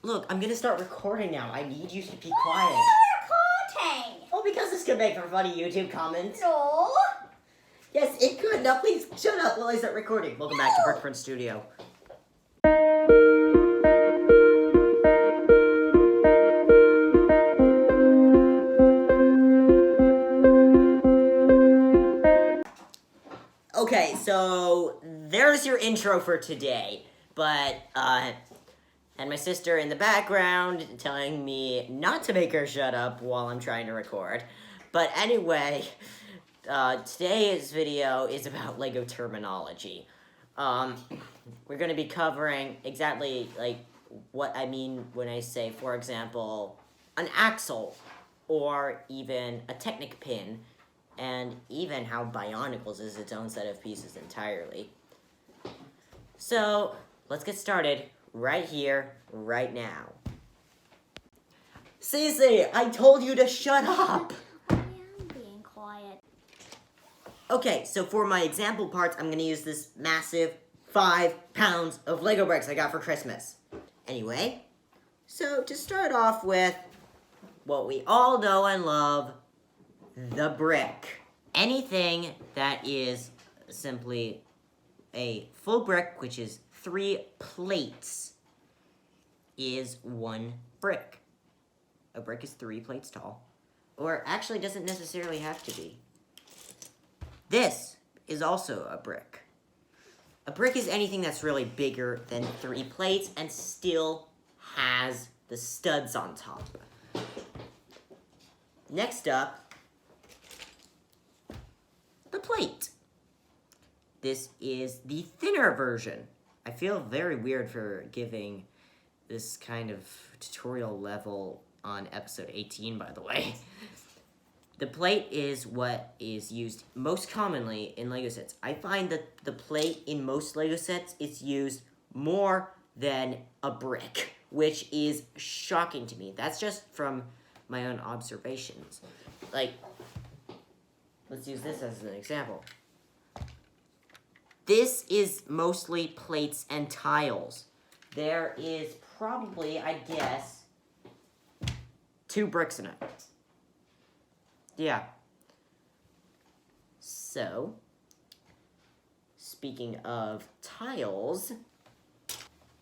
Look, I'm gonna start recording now. I need you to be quiet. Why are you recording? Oh, because this could make for funny YouTube comments. No. Yes, it could. Now please shut up while I start recording. Welcome back to Printz Studio. Okay, so there's your intro for today. But, and my sister in the background telling me not to make her shut up while I'm trying to record. But anyway, today's video is about LEGO terminology. We're going to be covering exactly, like, what I mean when I say, for example, an axle, or even a Technic pin, and even how Bionicles is its own set of pieces entirely. So, let's get started right here, right now. Cece, I told you to shut up! I am being quiet. Okay, so for my example parts, I'm gonna use this massive 5 pounds of Lego bricks I got for Christmas. Anyway, so to start off with what we all know and love, the brick. Anything that is simply a full brick, which is 3 plates, is 1 brick. A brick is 3 plates tall. Or actually doesn't necessarily have to be. This is also a brick. A brick is anything that's really bigger than 3 plates and still has the studs on top. Next up, the plate. This is the thinner version. I feel very weird for giving this kind of tutorial level on episode 18, by the way. The plate is what is used most commonly in LEGO sets. I find that the plate in most LEGO sets is used more than a brick, which is shocking to me. That's just from my own observations. Like, let's use this as an example. This is mostly plates and tiles. There is probably, I guess, 2 bricks in it. Yeah. So, speaking of tiles,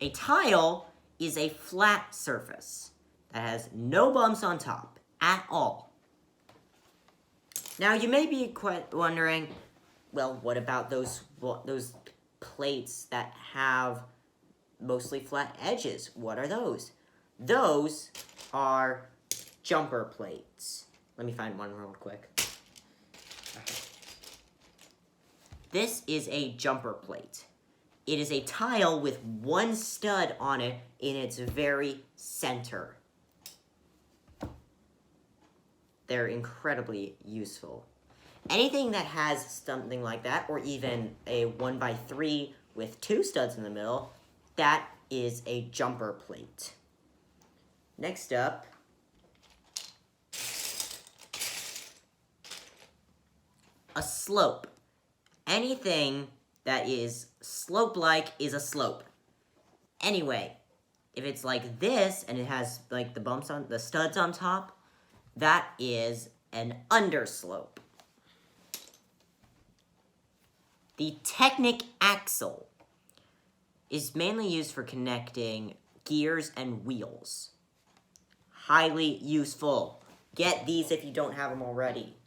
a tile is a flat surface that has no bumps on top at all. Now, you may be quite wondering, well, what about those plates that have mostly flat edges? What are those? Those are jumper plates. Let me find one real quick. This is a jumper plate. It is a tile with 1 stud on it in its very center. They're incredibly useful. Anything that has something like that, or even a 1x3 with 2 studs in the middle, that is a jumper plate. Next up, a slope. Anything that is slope-like is a slope. Anyway, if it's like this, and it has like the studs on top, that is an underslope. The Technic axle is mainly used for connecting gears and wheels. Highly useful. Get these if you don't have them already.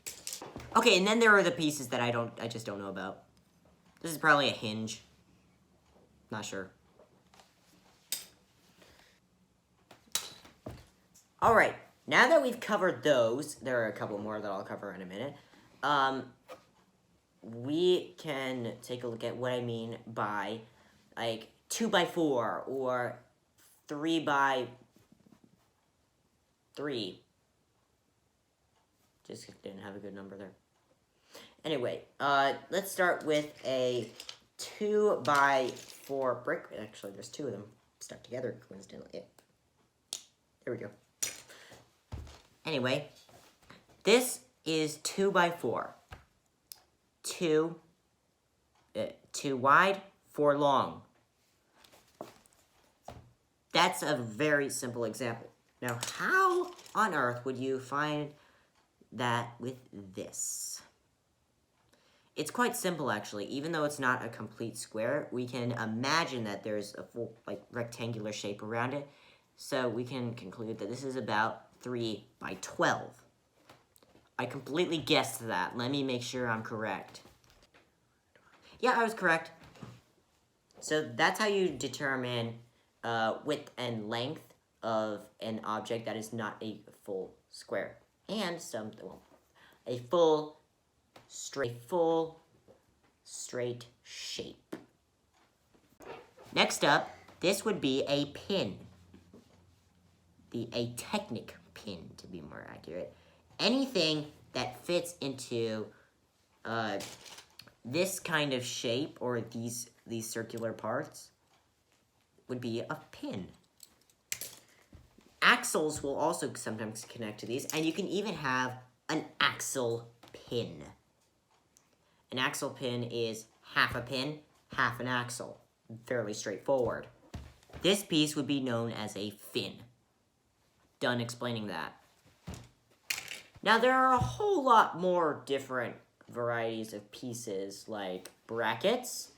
Okay, and then there are the pieces that I just don't know about. This is probably a hinge. Not sure. Alright, now that we've covered those, there are a couple more that I'll cover in a minute. We can take a look at what I mean by, like, 2x4 or 3x3. Just didn't have a good number there. Anyway, let's start with a 2x4 brick. Actually, there's 2 of them stuck together, coincidentally. There we go. Anyway, this is 2x4. 2 wide, 4 long. That that's a very simple example. Now, how on earth would you find that with this? It's quite simple, actually. Even though it's not a complete square, we can imagine that there's a full, like, rectangular shape around it. So we can conclude that this is about 3 by 12. I completely guessed that. Let me make sure I'm correct. Yeah, I was correct. So that's how you determine width and length of an object that is not a full square. And a full straight shape. Next up, this would be a pin. A technic pin, to be more accurate. Anything that fits into this kind of shape, or these circular parts, would be a pin. Axles will also sometimes connect to these, and you can even have an axle pin. An axle pin is half a pin, half an axle. Fairly straightforward. This piece would be known as a fin. Done explaining that. Now, there are a whole lot more different varieties of pieces, like brackets,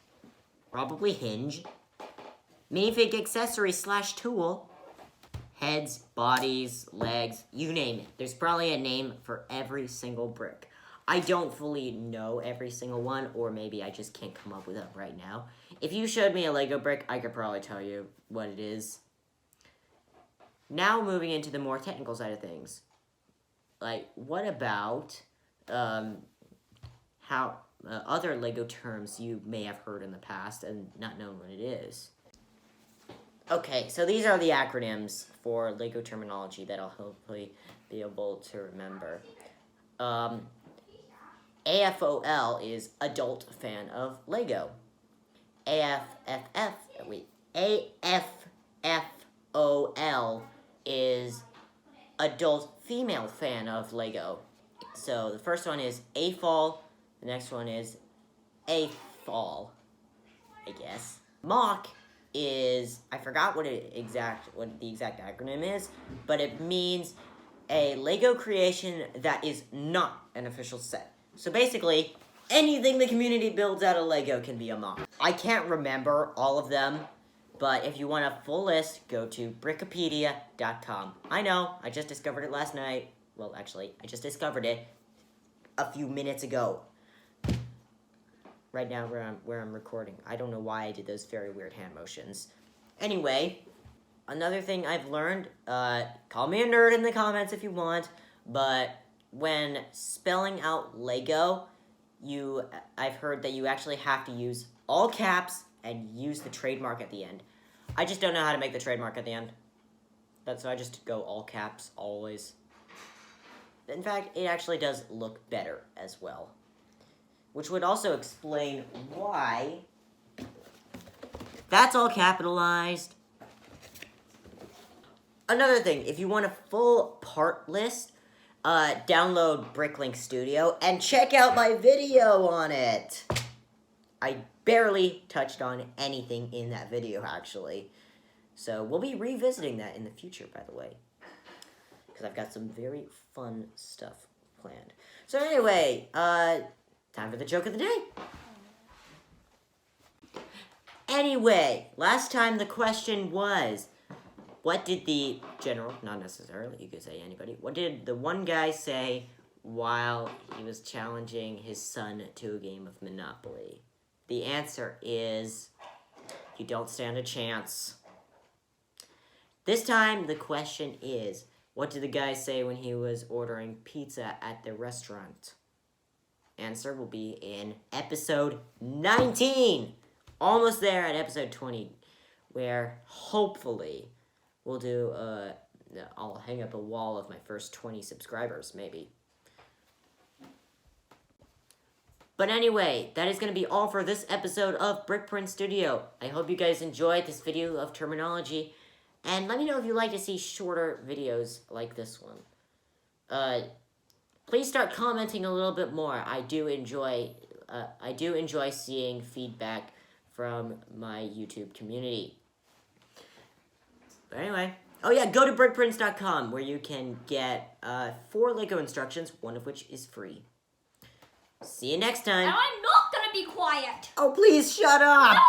probably hinge, minifig accessory / tool, heads, bodies, legs, you name it. There's probably a name for every single brick. I don't fully know every single one, or maybe I just can't come up with it right now. If you showed me a Lego brick, I could probably tell you what it is. Now moving into the more technical side of things. Like, what about how other Lego terms you may have heard in the past and not known what it is? Okay, so these are the acronyms for Lego terminology that I'll hopefully be able to remember. AFOL is Adult Fan of Lego. AFFOL is Adult Female Fan of Lego. So the first one is AFOL, the next one is AFOL, I guess. MOC is, I forgot what the exact acronym is, but it means a Lego creation that is not an official set. So basically, anything the community builds out of Lego can be a MOC. I can't remember all of them, but if you want a full list, go to Brickopedia.com. I know, I just discovered it last night. Well, actually, I just discovered it a few minutes ago. Right now, where I'm recording. I don't know why I did those very weird hand motions. Anyway, another thing I've learned, call me a nerd in the comments if you want, but when spelling out Lego, I've heard that you actually have to use all caps and use the trademark at the end. I just don't know how to make the trademark at the end. So I just go all caps, always. In fact, it actually does look better as well. Which would also explain why that's all capitalized. Another thing, if you want a full part list, download Bricklink Studio and check out my video on it. I barely touched on anything in that video, actually. So we'll be revisiting that in the future, by the way. Because I've got some very fun stuff planned. So anyway, time for the joke of the day. Anyway, last time the question was, what did the general, not necessarily, you could say anybody, what did the one guy say while he was challenging his son to a game of Monopoly? The answer is, you don't stand a chance. This time, the question is, what did the guy say when he was ordering pizza at the restaurant? Answer will be in episode 19. Almost there at episode 20, where hopefully we'll do, I'll hang up a wall of my first 20 subscribers, maybe. But anyway, that is going to be all for this episode of Printz Studio. I hope you guys enjoyed this video of terminology. And let me know if you'd like to see shorter videos like this one. Please start commenting a little bit more. I do enjoy seeing feedback from my YouTube community. But anyway. Oh yeah, go to brickprints.com where you can get 4 Lego instructions, one of which is free. See you next time. And I'm not gonna be quiet. Oh, please shut up. No!